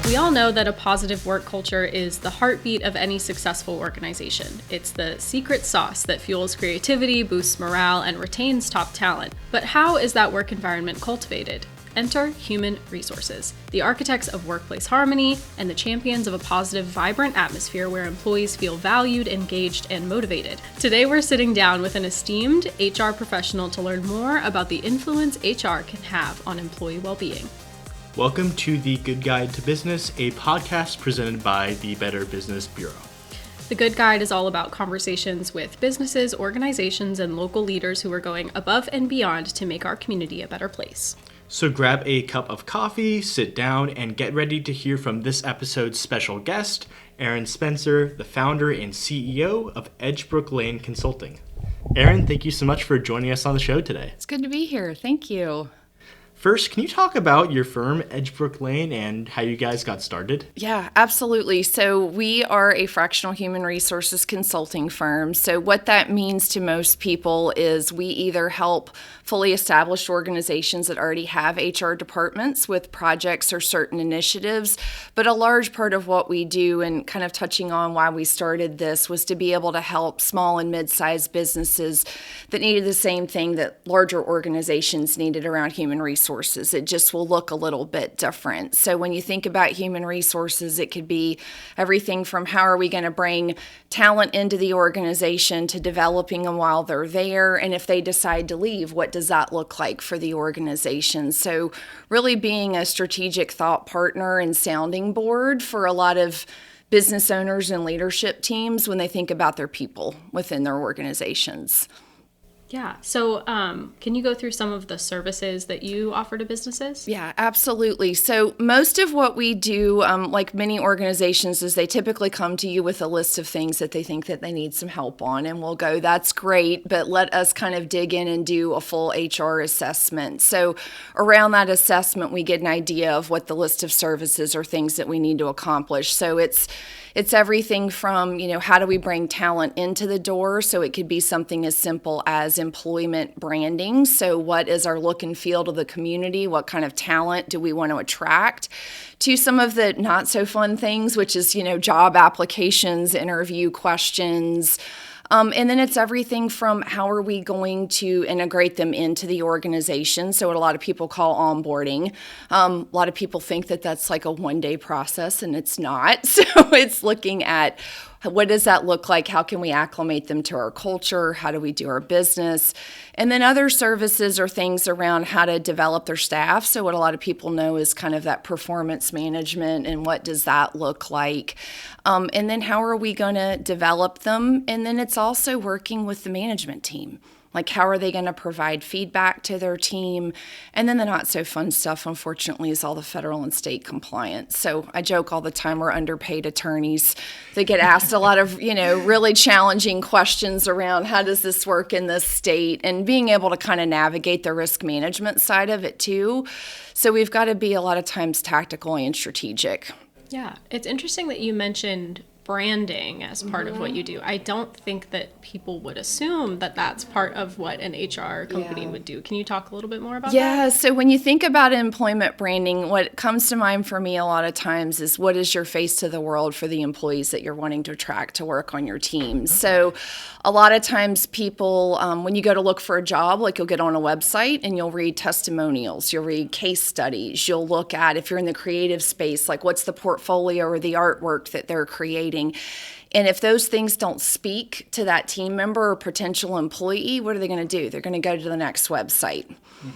We all know that a positive work culture is the heartbeat of any successful organization. It's the secret sauce that fuels creativity, boosts morale, and retains top talent. But how is that work environment cultivated? Enter human resources, the architects of workplace harmony and the champions of a positive, vibrant atmosphere where employees feel valued, engaged, and motivated. Today, we're sitting down with an esteemed HR professional to learn more about the influence HR can have on employee well-being. Welcome to The Good Guide to Business, a podcast presented by the Better Business Bureau. The Good Guide is all about conversations with businesses, organizations, and local leaders who are going above and beyond to make our community a better place. So grab a cup of coffee, sit down, and get ready to hear from this episode's special guest, Erin Spencer, the founder and CEO of Edgebrook Lane Consulting. Erin, thank you so much for joining us on the show today. It's good to be here. Thank you. First, can you talk about your firm, Edgebrook Lane, and how you guys got started? Yeah, absolutely. So we are a fractional human resources consulting firm. So what that means to most people is we either help fully established organizations that already have HR departments with projects or certain initiatives. But a large part of what we do, and kind of touching on why we started this, was to be able to help small and mid-sized businesses that needed the same thing that larger organizations needed around human resources. It just will look a little bit different. So when you think about human resources, it could be everything from how are we going to bring talent into the organization to developing them while they're there, and if they decide to leave, what does that look like for the organization? So really being a strategic thought partner and sounding board for a lot of business owners and leadership teams when they think about their people within their organizations. Yeah. So can you go through some of the services that you offer to businesses? Yeah, absolutely. So most of what we do, like many organizations, is they typically come to you with a list of things that they think that they need some help on. And we'll go, that's great, but let us kind of dig in and do a full HR assessment. So around that assessment, we get an idea of what the list of services or things that we need to accomplish. So it's everything from, how do we bring talent into the door? So it could be something as simple as employment branding. So what is our look and feel to the community? What kind of talent do we want to attract? To some of the not so fun things, which is, job applications, interview questions. And then it's everything from how are we going to integrate them into the organization. So what a lot of people call onboarding. A lot of people think that that's like a one-day process, and it's not. So it's looking at what does that look like? How can we acclimate them to our culture? How do we do our business? And then other services are things around how to develop their staff. So what a lot of people know is kind of that performance management, and what does that look like? And then how are we going to develop them? And then it's also working with the management team. Like, how are they going to provide feedback to their team? And then the not so fun stuff, unfortunately, is all the federal and state compliance. So I joke all the time we're underpaid attorneys. They get asked a lot of, really challenging questions around how does this work in this state, and being able to kind of navigate the risk management side of it too. So we've got to be a lot of times tactical and strategic. Yeah, it's interesting that you mentioned branding as part of what you do. I don't think that people would assume that that's part of what an HR company would do. Can you talk a little bit more about that? Yeah, so when you think about employment branding, what comes to mind for me a lot of times is what is your face to the world for the employees that you're wanting to attract to work on your team. Okay. So a lot of times people, when you go to look for a job, like you'll get on a website and you'll read testimonials, you'll read case studies, you'll look at, if you're in the creative space, like what's the portfolio or the artwork that they're creating. And if those things don't speak to that team member or potential employee, what are they going to do? They're going to go to the next website. Mm-hmm.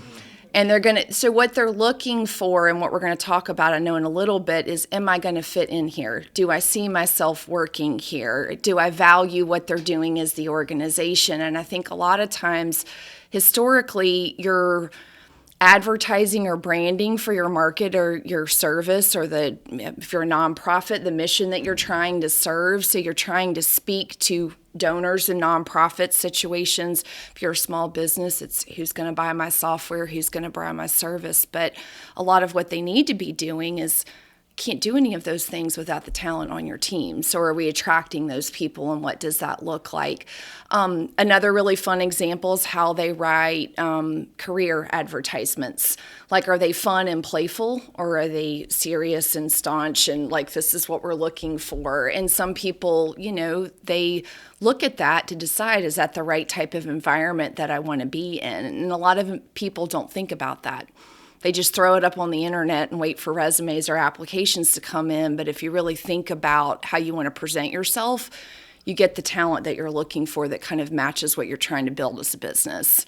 And so what they're looking for, and what we're going to talk about, I know in a little bit, is, am I going to fit in here? Do I see myself working here? Do I value what they're doing as the organization? And I think a lot of times, historically, you're advertising or branding for your market or your service, or if you're a nonprofit, the mission that you're trying to serve. So you're trying to speak to donors in nonprofit situations. If you're a small business, it's who's going to buy my software, who's going to buy my service. But a lot of what they need to be doing is can't do any of those things without the talent on your team. So are we attracting those people, and what does that look like? Another really fun example is how they write career advertisements. Like, are they fun and playful, or are they serious and staunch and like, this is what we're looking for? And some people, they look at that to decide, is that the right type of environment that I want to be in? And a lot of people don't think about that. They just throw it up on the internet and wait for resumes or applications to come in. But if you really think about how you want to present yourself, you get the talent that you're looking for that kind of matches what you're trying to build as a business.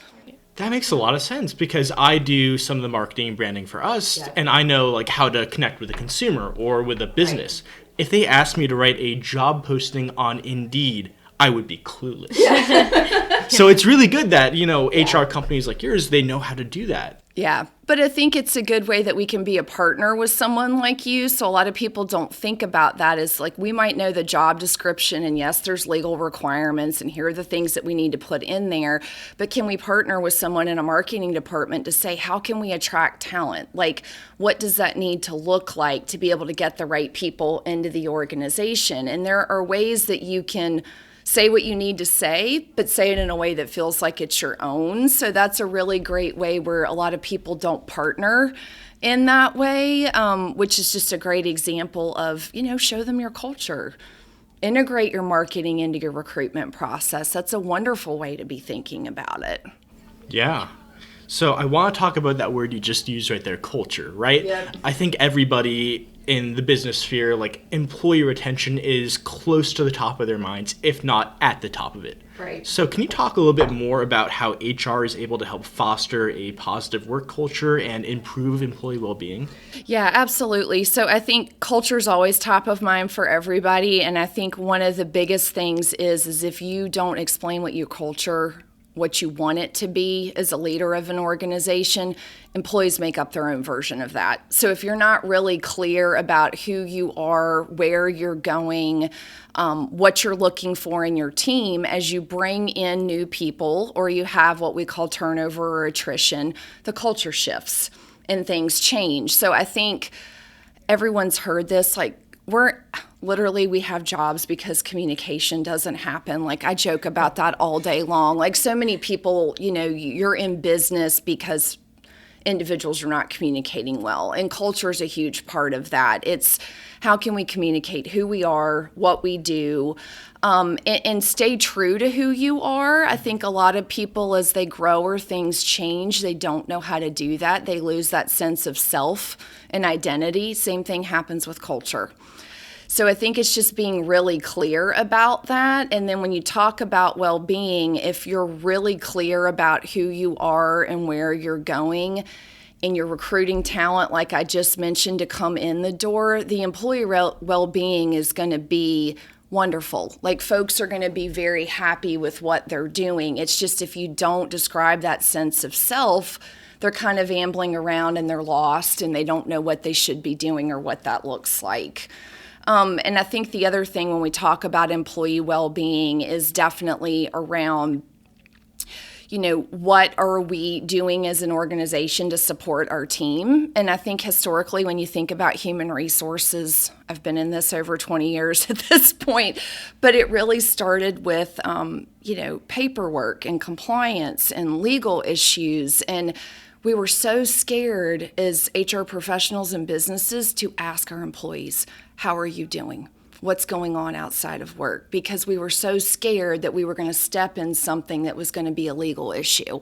That makes a lot of sense, because I do some of the marketing and branding for us, and I know like how to connect with a consumer or with a business. Right. If they asked me to write a job posting on Indeed, I would be clueless. Yeah. So it's really good that, HR companies like yours, they know how to do that. Yeah, but I think it's a good way that we can be a partner with someone like you. So a lot of people don't think about that as like, we might know the job description, and yes, there's legal requirements, and here are the things that we need to put in there. But can we partner with someone in a marketing department to say, how can we attract talent? Like, what does that need to look like to be able to get the right people into the organization? And there are ways that you can say what you need to say, but say it in a way that feels like it's your own. So that's a really great way where a lot of people don't partner in that way, which is just a great example of, show them your culture. Integrate your marketing into your recruitment process. That's a wonderful way to be thinking about it. Yeah. So I want to talk about that word you just used right there, culture, right? Yep. I think everybody in the business sphere, like, employee retention is close to the top of their minds, if not at the top of it. Right. So can you talk a little bit more about how HR is able to help foster a positive work culture and improve employee well-being? Yeah, absolutely. So I think culture is always top of mind for everybody. And I think one of the biggest things is if you don't explain what you want it to be as a leader of an organization, employees make up their own version of that. So if you're not really clear about who you are, where you're going, what you're looking for in your team, as you bring in new people or you have what we call turnover or attrition, the culture shifts and things change. So I think everyone's heard this, like, we have jobs because communication doesn't happen. Like, I joke about that all day long. Like, so many people, you're in business because individuals are not communicating well. And culture is a huge part of that. It's how can we communicate who we are, what we do, and stay true to who you are. I think a lot of people, as they grow or things change, they don't know how to do that. They lose that sense of self and identity. Same thing happens with culture. So I think it's just being really clear about that. And then when you talk about well-being, if you're really clear about who you are and where you're going, and you're recruiting talent, like I just mentioned, to come in the door, the employee well-being is going to be wonderful. Like, folks are going to be very happy with what they're doing. It's just if you don't describe that sense of self, they're kind of ambling around and they're lost and they don't know what they should be doing or what that looks like. And I think the other thing when we talk about employee well-being is definitely around, what are we doing as an organization to support our team? And I think historically, when you think about human resources, I've been in this over 20 years at this point, but it really started with, paperwork and compliance and legal issues. And we were so scared as HR professionals and businesses to ask our employees, how are you doing? What's going on outside of work? Because we were so scared that we were going to step in something that was going to be a legal issue.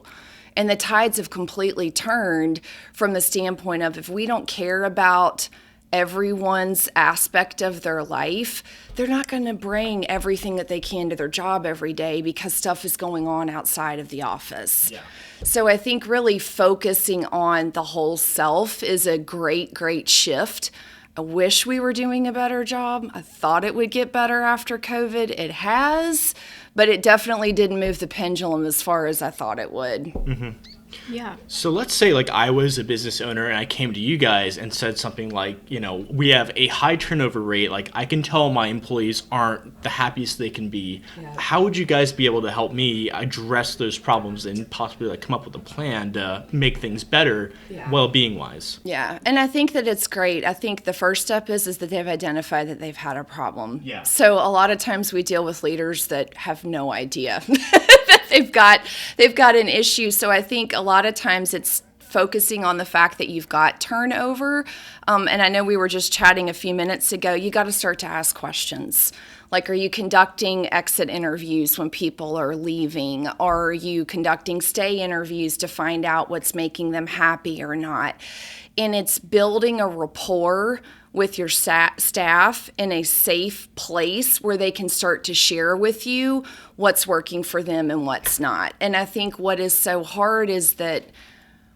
And the tides have completely turned from the standpoint of, if we don't care about everyone's aspect of their life, they're not going to bring everything that they can to their job every day because stuff is going on outside of the office. Yeah. So I think really focusing on the whole self is a great, great shift. I wish we were doing a better job. I thought it would get better after COVID. It has, but it definitely didn't move the pendulum as far as I thought it would. Mm-hmm. Yeah. So let's say like I was a business owner and I came to you guys and said something like, we have a high turnover rate. Like I can tell my employees aren't the happiest they can be. Yeah. How would you guys be able to help me address those problems and possibly like come up with a plan to make things better, well-being wise? Yeah. And I think that it's great. I think the first step is that they've identified that they've had a problem. Yeah. So a lot of times we deal with leaders that have no idea they've got an issue. So I think a lot of times it's focusing on the fact that you've got turnover. And I know we were just chatting a few minutes ago, you got to start to ask questions. Like, are you conducting exit interviews when people are leaving? Are you conducting stay interviews to find out what's making them happy or not? And it's building a rapport with your staff in a safe place where they can start to share with you what's working for them and what's not. And I think what is so hard is that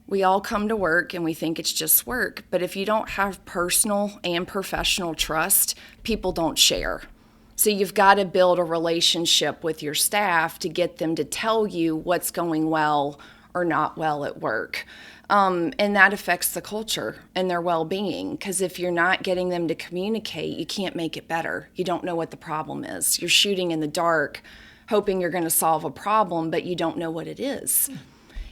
we all come to work and we think it's just work. But if you don't have personal and professional trust, people don't share. So you've got to build a relationship with your staff to get them to tell you what's going well or not well at work. And that affects the culture and their well-being, because if you're not getting them to communicate, you can't make it better. You don't know what the problem is. You're shooting in the dark, hoping you're going to solve a problem, but you don't know what it is.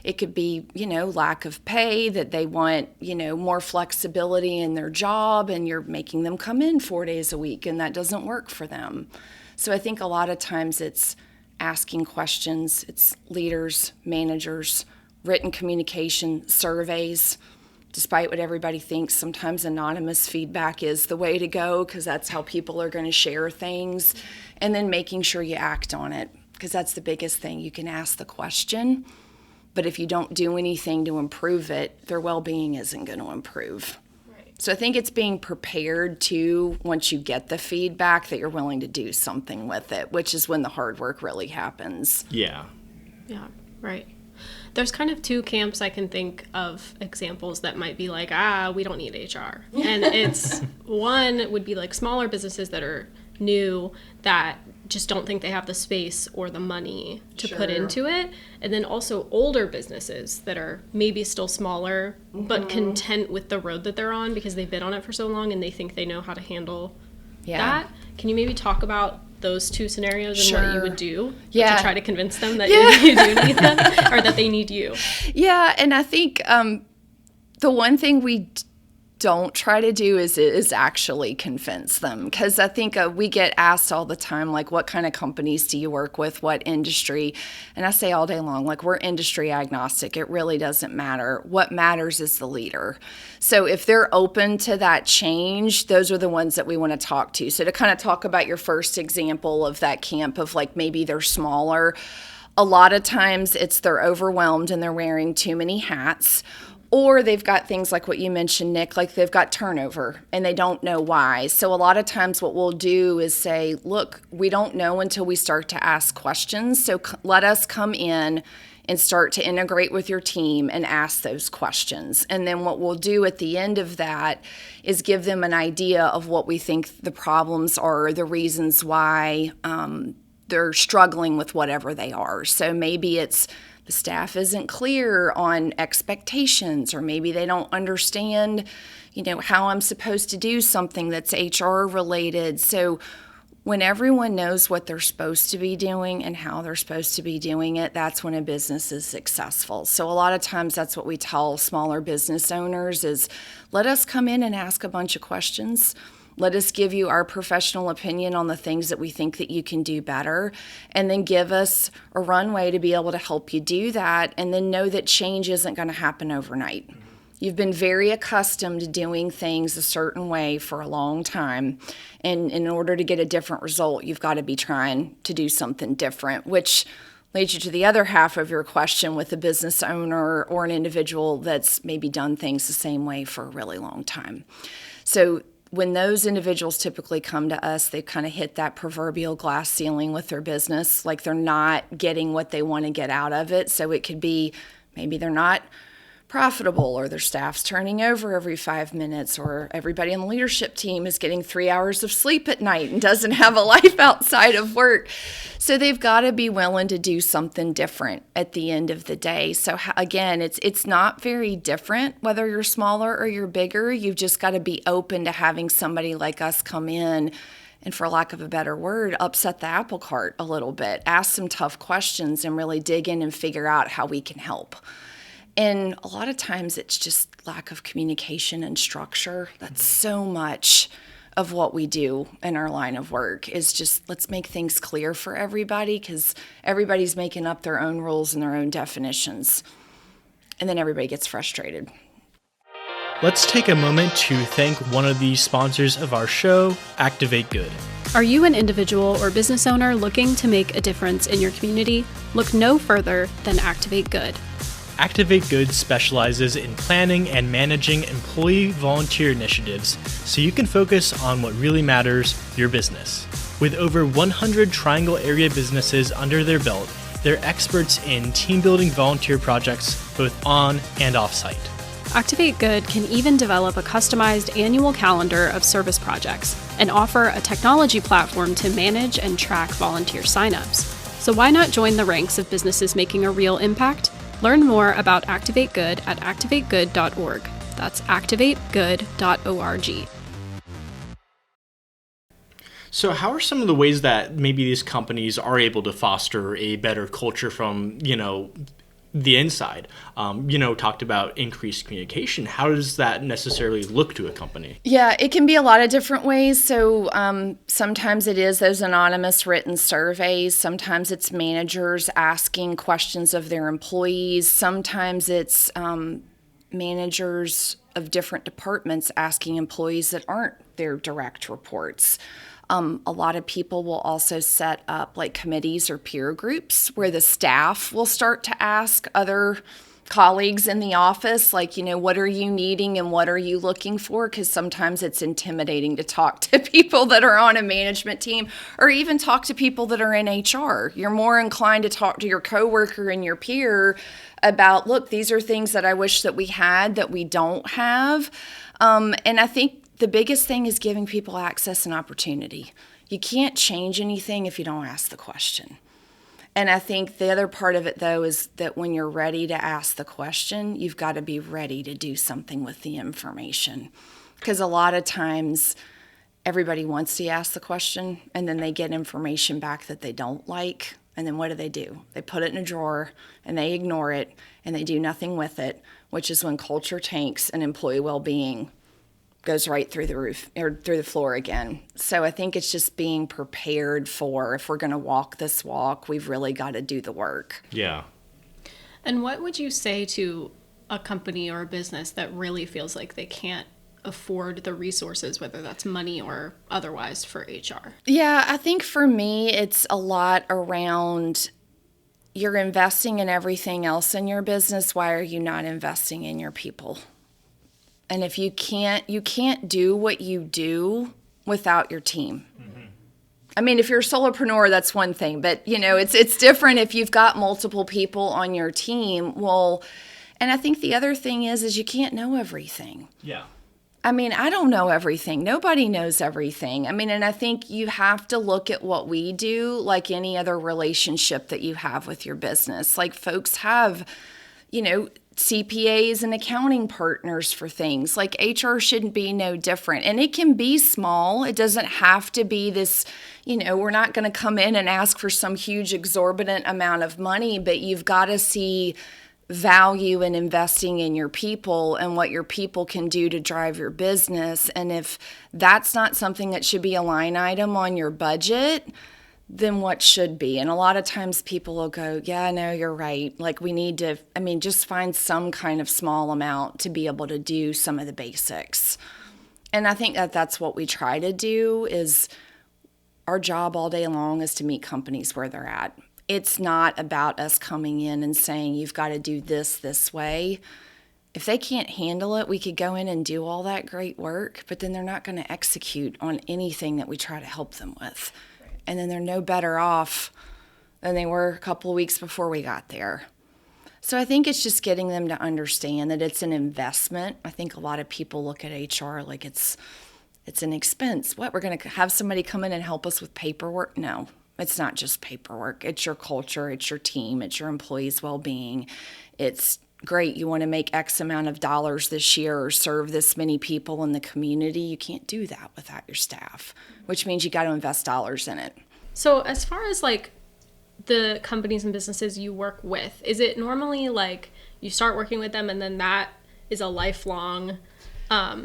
It could be, lack of pay, that they want, more flexibility in their job, and you're making them come in 4 days a week, and that doesn't work for them. So I think a lot of times it's asking questions. It's leaders, managers, written communication, surveys. Despite what everybody thinks, sometimes anonymous feedback is the way to go, because that's how people are going to share things. And then making sure you act on it, because that's the biggest thing. You can ask the question, but if you don't do anything to improve it, their well-being isn't going to improve. Right. So I think it's being prepared to, once you get the feedback, that you're willing to do something with it, which is when the hard work really happens. Yeah. Yeah, right. There's kind of two camps I can think of examples that might be like, we don't need HR. And it's one would be like smaller businesses that are new that just don't think they have the space or the money to put into it. And then also older businesses that are maybe still smaller, but content with the road that they're on because they've been on it for so long and they think they know how to handle that. Can you maybe talk about those two scenarios and what you would do to try to convince them that you do need them or that they need you? Yeah, and I think the one thing we don't try to do is actually convince them, because I think we get asked all the time, like, what kind of companies do you work with, what industry? And I say all day long, like, we're industry agnostic. It really doesn't matter. What matters is the leader. So if they're open to that change, those are the ones that we want to talk to. So to kind of talk about your first example of that camp of like maybe they're smaller, a lot of times it's they're overwhelmed and they're wearing too many hats. Or they've got things like what you mentioned, Nick, like they've got turnover and they don't know why. So a lot of times what we'll do is say, look, we don't know until we start to ask questions. So let us come in and start to integrate with your team and ask those questions. And then what we'll do at the end of that is give them an idea of what we think the problems are, the reasons why they're struggling with whatever they are. So maybe it's the staff isn't clear on expectations, or maybe they don't understand, how I'm supposed to do something that's HR related. So when everyone knows what they're supposed to be doing and how they're supposed to be doing it, that's when a business is successful. So a lot of times that's what we tell smaller business owners is, let us come in and ask a bunch of questions. Let us give you our professional opinion on the things that we think that you can do better, and then give us a runway to be able to help you do that, and then know that change isn't going to happen overnight. You've been very accustomed to doing things a certain way for a long time, and in order to get a different result, you've got to be trying to do something different, which leads you to the other half of your question with a business owner or an individual that's maybe done things the same way for a really long time. So when those individuals typically come to us, they kind of hit that proverbial glass ceiling with their business, like they're not getting what they want to get out of it. So it could be maybe they're not profitable, or their staff's turning over every 5 minutes, or everybody on the leadership team is getting 3 hours of sleep at night and doesn't have a life outside of work. So they've got to be willing to do something different at the end of the day. So again, it's not very different whether you're smaller or you're bigger. You've just got to be open to having somebody like us come in and, for lack of a better word, upset the apple cart a little bit, ask some tough questions, and really dig in and figure out how we can help. And a lot of times it's just lack of communication and structure. That's so much of what we do in our line of work, is just let's make things clear for everybody, because everybody's making up their own rules and their own definitions. And then everybody gets frustrated. Let's take a moment to thank one of the sponsors of our show, Activate Good. Are you an individual or business owner looking to make a difference in your community? Look no further than Activate Good. Activate Good specializes in planning and managing employee volunteer initiatives so you can focus on what really matters, your business. With over 100 Triangle area businesses under their belt, they're experts in team-building volunteer projects both on and off-site. Activate Good can even develop a customized annual calendar of service projects and offer a technology platform to manage and track volunteer signups. So why not join the ranks of businesses making a real impact? Learn more about Activate Good at activategood.org. That's activategood.org. So how are some of the ways that maybe these companies are able to foster a better culture from, the inside? Talked about increased communication. How does that necessarily look to a company? Yeah, it can be a lot of different ways. So sometimes it is those anonymous written surveys. Sometimes it's managers asking questions of their employees. Sometimes it's managers of different departments asking employees that aren't their direct reports. A lot of people will also set up like committees or peer groups where the staff will start to ask other colleagues in the office, like, what are you needing and what are you looking for? Because sometimes it's intimidating to talk to people that are on a management team, or even talk to people that are in HR. You're more inclined to talk to your coworker and your peer about, look, these are things that I wish that we had that we don't have. And I think the biggest thing is giving people access and opportunity. You can't change anything if you don't ask the question. And I think the other part of it, though, is that when you're ready to ask the question, you've got to be ready to do something with the information. Because a lot of times, everybody wants to ask the question, and then they get information back that they don't like. And then what do? They put it in a drawer, and they ignore it, and they do nothing with it, which is when culture tanks and employee well-being goes right through the roof or through the floor again. So I think it's just being prepared for, if we're going to walk this walk, we've really got to do the work. Yeah. And what would you say to a company or a business that really feels like they can't afford the resources, whether that's money or otherwise, for HR? Yeah, I think for me, it's a lot around, you're investing in everything else in your business. Why are you not investing in your people? And if you can't do what you do without your team. Mm-hmm. I mean, if you're a solopreneur, that's one thing, but it's different if you've got multiple people on your team. Well, and I think the other thing is you can't know everything. Yeah. I mean, I don't know everything. Nobody knows everything. I mean, and I think you have to look at what we do like any other relationship that you have with your business. Like, folks have, CPAs and accounting partners for things. Like, HR shouldn't be no different. And it can be small. It doesn't have to be this, we're not going to come in and ask for some huge exorbitant amount of money, but you've got to see value in investing in your people and what your people can do to drive your business. And if that's not something that should be a line item on your budget, then what should be? And a lot of times people will go, yeah, no, you're right. Like, we need to, just find some kind of small amount to be able to do some of the basics. And I think that that's what we try to do. Is our job all day long is to meet companies where they're at. It's not about us coming in and saying, you've got to do this way. If they can't handle it, we could go in and do all that great work, but then they're not going to execute on anything that we try to help them with. And then they're no better off than they were a couple of weeks before we got there. So I think it's just getting them to understand that it's an investment. I think a lot of people look at HR like it's an expense. What, we're going to have somebody come in and help us with paperwork? No, it's not just paperwork. It's your culture, it's your team, it's your employees' well-being. It's great, you want to make X amount of dollars this year or serve this many people in the community. You can't do that without your staff, which means you got to invest dollars in it. So as far as like the companies and businesses you work with, is it normally like you start working with them and then that is a lifelong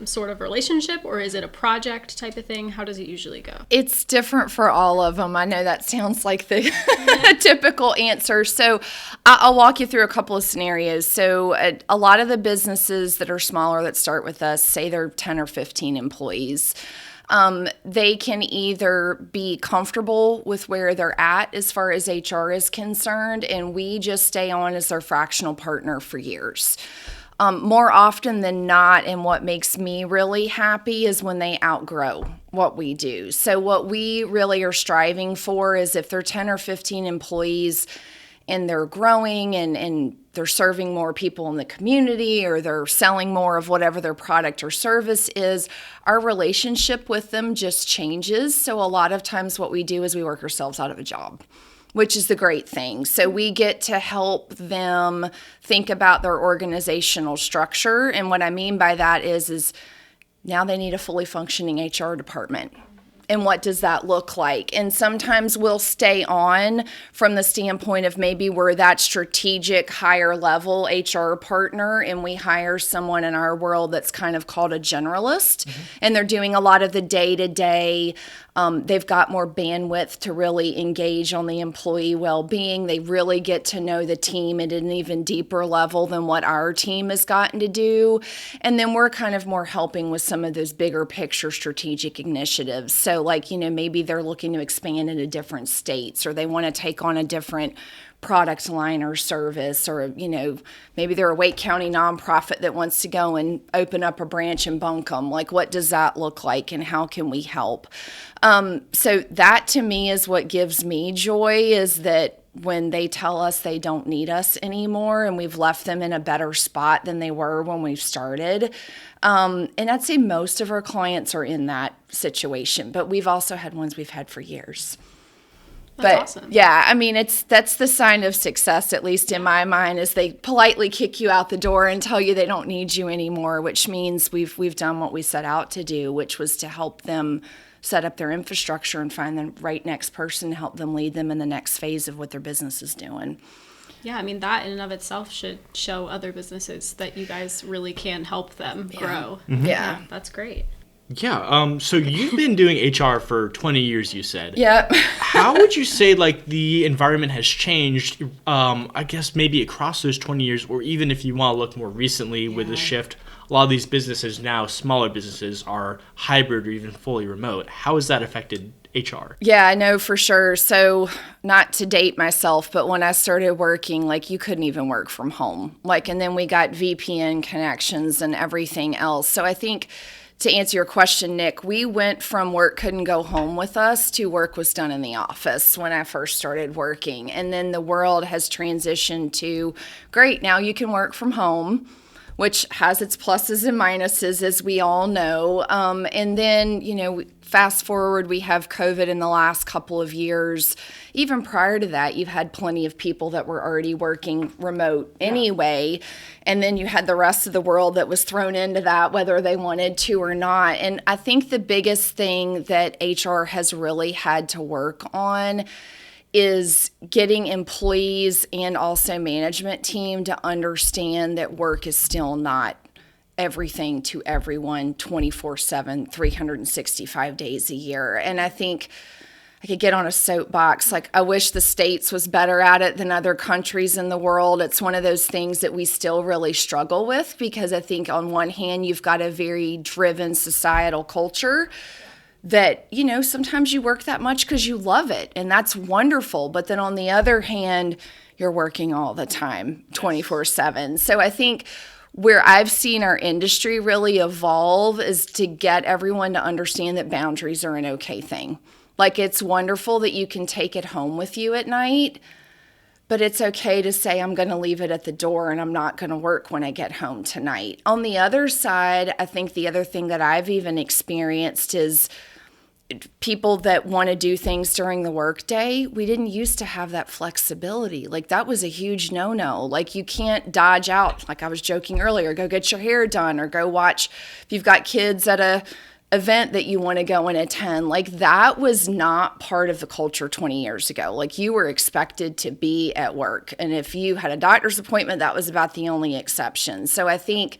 sort of relationship, or is it a project type of thing? How does it usually go? It's different for all of them. I know that sounds like the typical answer. So I'll walk you through a couple of scenarios. So a lot of the businesses that are smaller that start with us, say they're 10 or 15 employees, they can either be comfortable with where they're at as far as HR is concerned, and we just stay on as their fractional partner for years. More often than not, and what makes me really happy is when they outgrow what we do. So what we really are striving for is if they're 10 or 15 employees and they're growing and they're serving more people in the community, or they're selling more of whatever their product or service is, our relationship with them just changes. So a lot of times what we do is we work ourselves out of a job, which is the great thing. So we get to help them think about their organizational structure. And what I mean by that is now they need a fully functioning HR department. And what does that look like? And sometimes we'll stay on from the standpoint of maybe we're that strategic higher level HR partner and we hire someone in our world that's kind of called a generalist. Mm-hmm. And they're doing a lot of the day-to-day. They've got more bandwidth to really engage on the employee well-being. They really get to know the team at an even deeper level than what our team has gotten to do. And then we're kind of more helping with some of those bigger picture strategic initiatives. So like, maybe they're looking to expand into different states, or they want to take on a different product line or service, or, maybe they're a Wake County nonprofit that wants to go and open up a branch in Buncombe. Like, what does that look like and how can we help? So that to me is what gives me joy, is that when they tell us they don't need us anymore and we've left them in a better spot than they were when we started. And I'd say most of our clients are in that situation, but we've also had ones we've had for years. That's awesome. Yeah, I mean, that's the sign of success, at least in my mind, is they politely kick you out the door and tell you they don't need you anymore, which means we've done what we set out to do, which was to help them set up their infrastructure and find the right next person to help them lead them in the next phase of what their business is doing. Yeah, I mean, that in and of itself should show other businesses that you guys really can help them grow. Mm-hmm. Yeah. That's great. Yeah, so you've been doing HR for 20 years, you said. Yep. How would you say, the environment has changed, I guess maybe across those 20 years, or even if you want to look more recently with the shift, a lot of these businesses now, smaller businesses, are hybrid or even fully remote. How has that affected HR? Yeah, I know for sure. So not to date myself, but when I started working, you couldn't even work from home. And then we got VPN connections and everything else. So I think, to answer your question, Nick, we went from work couldn't go home with us to work was done in the office when I first started working. And then the world has transitioned to, great, now you can work from home, which has its pluses and minuses, as we all know. And then, fast forward, we have COVID in the last couple of years. Even prior to that, you've had plenty of people that were already working remote anyway. And then you had the rest of the world that was thrown into that, whether they wanted to or not. And I think the biggest thing that HR has really had to work on is getting employees and also management team to understand that work is still not everything to everyone 24/7, 365 days a year. And I think I could get on a soapbox. I wish the States was better at it than other countries in the world. It's one of those things that we still really struggle with, because I think on one hand, you've got a very driven societal culture that, sometimes you work that much because you love it, and that's wonderful. But then on the other hand, you're working all the time, 24/7. So I think where I've seen our industry really evolve is to get everyone to understand that boundaries are an okay thing. It's wonderful that you can take it home with you at night, but it's okay to say I'm going to leave it at the door and I'm not going to work when I get home tonight. On the other side, I think the other thing that I've even experienced is people that want to do things during the workday. We didn't used to have that flexibility. Like, that was a huge no-no. Like, you can't dodge out, like I was joking earlier, go get your hair done or go watch, if you've got kids at a event that you want to go and attend. Like, that was not part of the culture 20 years ago. Like, you were expected to be at work. And if you had a doctor's appointment, that was about the only exception. So I think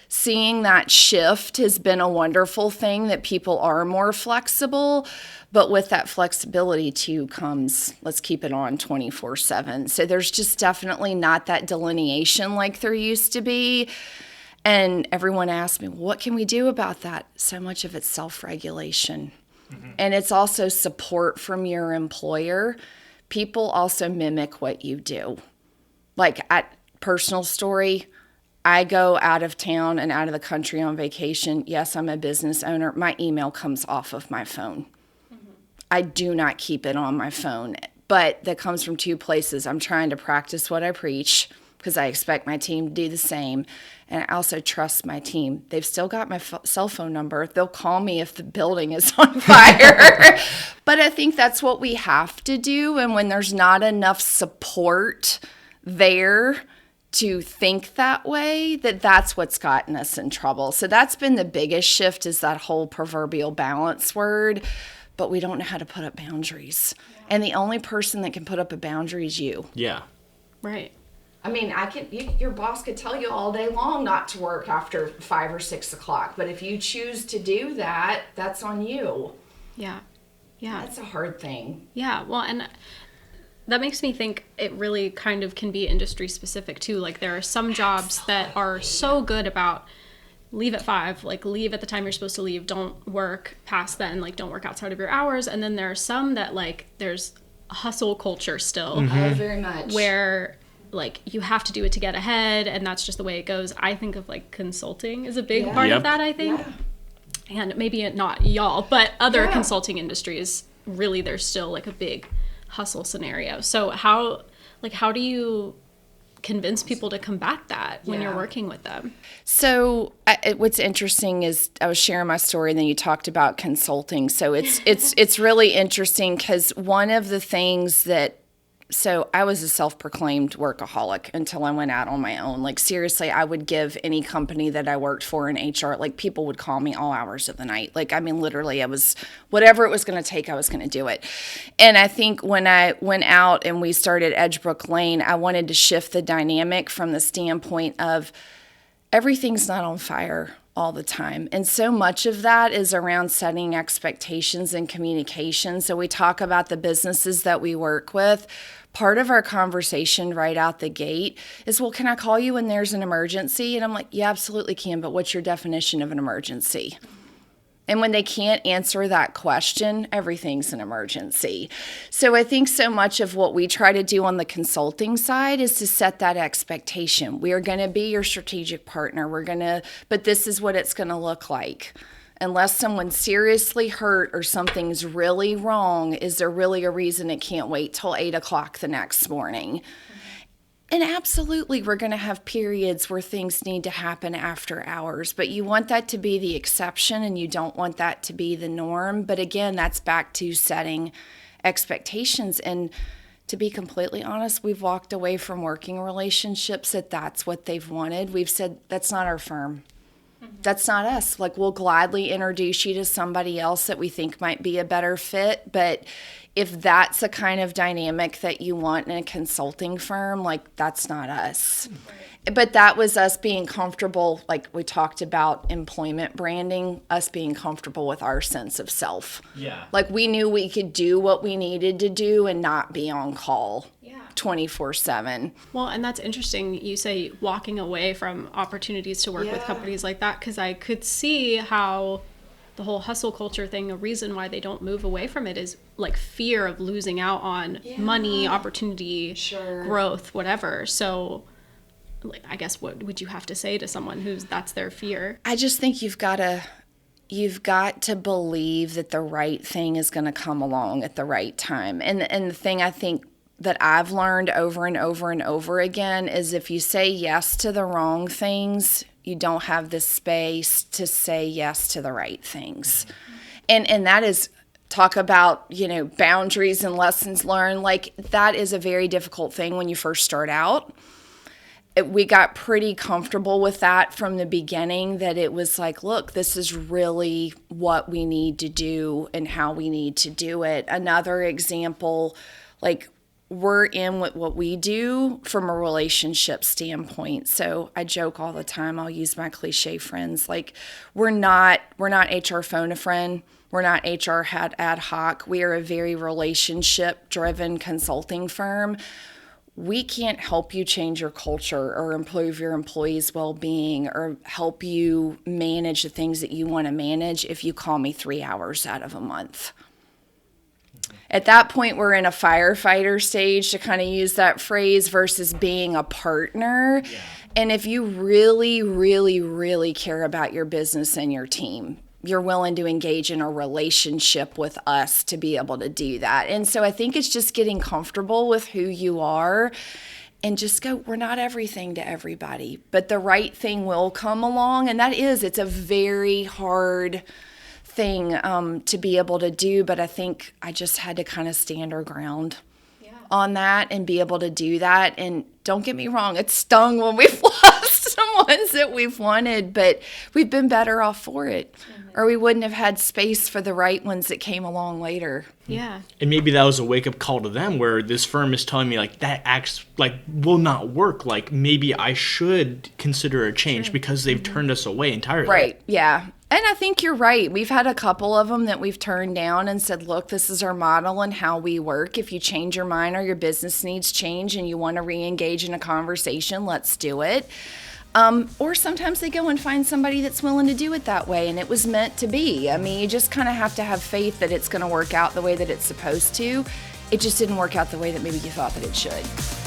seeing that shift has been a wonderful thing, that people are more flexible. But with that flexibility too comes, let's keep it on 24/7. So there's just definitely not that delineation like there used to be. And everyone asks me, what can we do about that? So much of it's self-regulation. Mm-hmm. And it's also support from your employer. People also mimic what you do. Like, at personal story, I go out of town and out of the country on vacation. Yes, I'm a business owner. My email comes off of my phone. Mm-hmm. I do not keep it on my phone. But that comes from two places. I'm trying to practice what I preach, because I expect my team to do the same. And I also trust my team. They've still got my cell phone number. They'll call me if the building is on fire. But I think that's what we have to do. And when there's not enough support there to think that way, that's what's gotten us in trouble. So that's been the biggest shift, is that whole proverbial balance word. But we don't know how to put up boundaries. And the only person that can put up a boundary is you. Yeah. Right. I mean, your boss could tell you all day long not to work after 5 or 6 o'clock. But if you choose to do that, that's on you. Yeah. Yeah. That's a hard thing. Yeah. Well, and that makes me think it really kind of can be industry specific too. Like, there are some jobs that are so good about leave at 5, like leave at the time you're supposed to leave, don't work past then, like don't work outside of your hours. And then there are some that, like, there's a hustle culture still. Mm-hmm. Oh, very much. Where, like, you have to do it to get ahead, and that's just the way it goes. I think of, like, consulting is a big part of that, I think. Yeah. And maybe not y'all, but other consulting industries, really, there's still, like, a big hustle scenario. So how do you convince people to combat that when you're working with them? So what's interesting is I was sharing my story, and then you talked about consulting. So it's really interesting, because one of the things that, so I was a self-proclaimed workaholic until I went out on my own. Like, seriously, I would give any company that I worked for in HR, like, people would call me all hours of the night. Like, I mean, literally, I was, whatever it was going to take, I was going to do it. And I think when I went out and we started Edgebrook Lane, I wanted to shift the dynamic from the standpoint of everything's not on fire all the time. And so much of that is around setting expectations and communication. So we talk about the businesses that we work with. Part of our conversation right out the gate is, well, can I call you when there's an emergency? And I'm like, yeah, absolutely can, but what's your definition of an emergency? And when they can't answer that question, everything's an emergency. So I think so much of what we try to do on the consulting side is to set that expectation. We are going to be your strategic partner. But this is what it's going to look like. Unless someone's seriously hurt or something's really wrong, is there really a reason it can't wait till 8 o'clock the next morning? And absolutely, we're going to have periods where things need to happen after hours, but you want that to be the exception and you don't want that to be the norm. But again, that's back to setting expectations. And to be completely honest, we've walked away from working relationships that's what they've wanted. We've said, that's not our firm. That's not us. Like, we'll gladly introduce you to somebody else that we think might be a better fit, but if that's a kind of dynamic that you want in a consulting firm, like, that's not us. Right. But that was us being comfortable, like we talked about employment branding, us being comfortable with our sense of self. Yeah. Like, we knew we could do what we needed to do and not be on call 24/7. Well, and that's interesting. You say walking away from opportunities to work with companies like that, because I could see how the whole hustle culture thing, a reason why they don't move away from it is like fear of losing out on money, opportunity, growth, whatever. So like, I guess what would you have to say to someone that's their fear? I just think you've got to believe that the right thing is going to come along at the right time. And the thing I think that I've learned over and over and over again is if you say yes to the wrong things, you don't have the space to say yes to the right things. And that is, talk about, boundaries and lessons learned. Like, that is a very difficult thing when you first start out. We got pretty comfortable with that from the beginning, that it was like, look, this is really what we need to do and how we need to do it. Another example, like, we're in with what we do from a relationship standpoint. So I joke all the time, I'll use my cliche friends, like, we're not HR phone a friend. We're not HR ad hoc. We are a very relationship-driven consulting firm. We can't help you change your culture or improve your employees' well-being or help you manage the things that you want to manage if you call me 3 hours out of a month. At that point, we're in a firefighter stage, to kind of use that phrase, versus being a partner. Yeah. And if you really, really, really care about your business and your team, you're willing to engage in a relationship with us to be able to do that. And so I think it's just getting comfortable with who you are and just go, we're not everything to everybody, but the right thing will come along. And it's a very hard thing to be able to do, but I think I just had to kind of stand our ground on that and be able to do that. And don't get me wrong, it stung when we've lost some ones that we've wanted, but we've been better off for it. Or we wouldn't have had space for the right ones that came along later. Yeah. And maybe that was a wake-up call to them, where this firm is telling me, like, that acts like will not work. Like, maybe I should consider a change because they've turned us away entirely. Right, yeah. And I think you're right. We've had a couple of them that we've turned down and said, look, this is our model and how we work. If you change your mind or your business needs change and you want to re-engage in a conversation, let's do it. Or sometimes they go and find somebody that's willing to do it that way, and it was meant to be. I mean, you just kind of have to have faith that it's going to work out the way that it's supposed to. It just didn't work out the way that maybe you thought that it should.